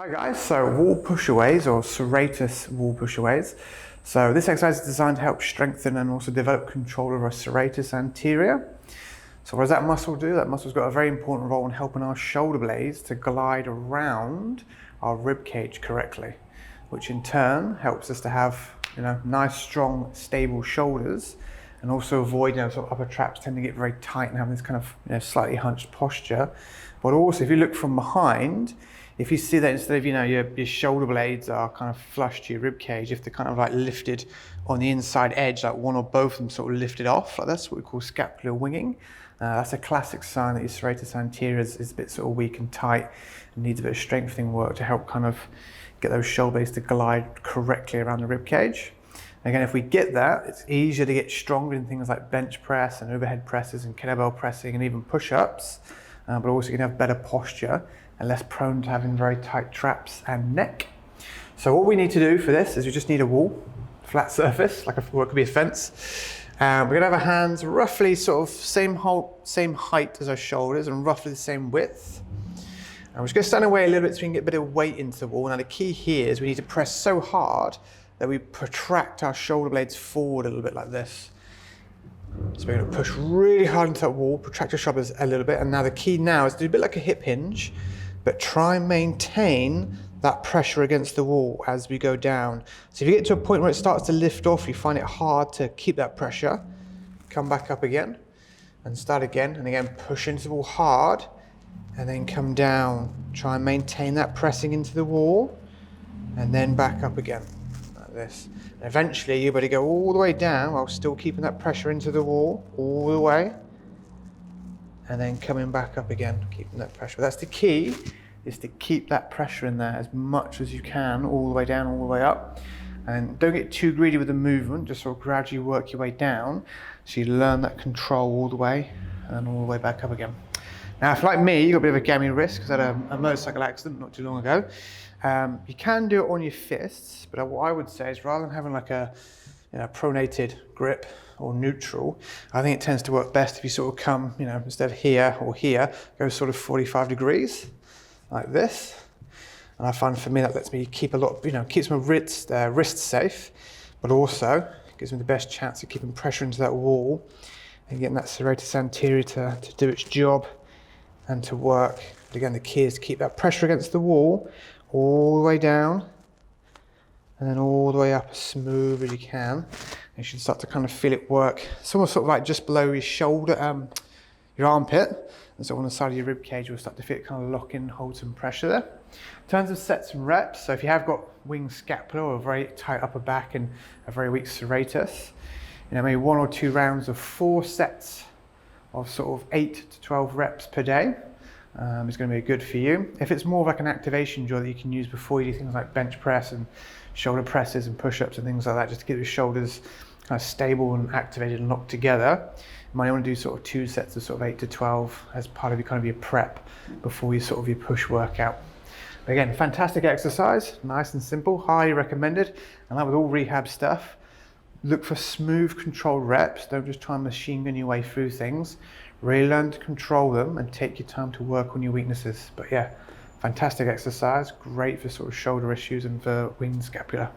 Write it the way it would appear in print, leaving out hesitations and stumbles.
Hi guys, so wall pushaways or serratus wall pushaways. So this exercise is designed to help strengthen and also develop control of our serratus anterior. So what does that muscle do? That muscle's got a very important role in helping our shoulder blades to glide around our rib cage correctly, which in turn helps us to have nice, strong, stable shoulders, and also avoid sort of upper traps tend to get very tight and have this kind of slightly hunched posture. But also, if you look from behind, if you see that instead of your shoulder blades are kind of flush to your rib cage, if they're kind of like lifted on the inside edge, like one or both of them sort of lifted off like this, what we call scapular winging. That's a classic sign that your serratus anterior is a bit sort of weak and tight and needs a bit of strengthening work to help kind of get those shoulder blades to glide correctly around the rib cage. Again, if we get that, it's easier to get stronger in things like bench press and overhead presses and kettlebell pressing and even push-ups, but also you can have better posture and less prone to having very tight traps and neck. So what we need to do for this is we just need a wall, flat surface, or it could be a fence. We're gonna have our hands roughly sort of same height as our shoulders and roughly the same width. And we're just gonna stand away a little bit so we can get a bit of weight into the wall. Now the key here is we need to press so hard that we protract our shoulder blades forward a little bit like this. So we're going to push really hard into that wall, protract your shoulders a little bit, and now the key now is to do a bit like a hip hinge, but try and maintain that pressure against the wall as we go down. So if you get to a point where it starts to lift off, you find it hard to keep that pressure, come back up again, and start again, and again push into the wall hard, and then come down. Try and maintain that pressing into the wall, and then back up again. This. And eventually you're going to go all the way down while still keeping that pressure into the wall all the way, and then coming back up again, keeping that pressure. That's the key, is to keep that pressure in there as much as you can, all the way down, all the way up. And don't get too greedy with the movement, just sort of gradually work your way down so you learn that control all the way and all the way back up again. Now, if like me, you've got a bit of a gammy wrist because I had a motorcycle accident not too long ago. You can do it on your fists, but what I would say is rather than having like a pronated grip or neutral, I think it tends to work best if you sort of come, instead of here or here, go sort of 45 degrees like this. And I find for me that lets me keep a lot, keeps my wrists safe, but also gives me the best chance of keeping pressure into that wall and getting that serratus anterior to do its job and to work. But again, the key is to keep that pressure against the wall all the way down and then all the way up as smooth as you can. You should start to kind of feel it work. It's almost sort of like just below your shoulder, your armpit, and so on the side of your rib cage, you'll start to feel it kind of lock in, hold some pressure there. In terms of sets and reps, so if you have got wing scapula or a very tight upper back and a very weak serratus, maybe 1 or 2 rounds of 4 sets of sort of 8 to 12 reps per day. Is going to be good for you. If it's more of like an activation drill that you can use before you do things like bench press and shoulder presses and push-ups and things like that, just to get your shoulders kind of stable and activated and locked together, you might want to do sort of 2 sets of sort of 8 to 12 as part of your kind of your prep before your sort of your push workout. But again, fantastic exercise, nice and simple, highly recommended. And that with all rehab stuff, look for smooth controlled reps. Don't just try and machine gun your way through things. Really learn to control them and take your time to work on your weaknesses. But yeah, fantastic exercise, great for sort of shoulder issues and for wing scapula.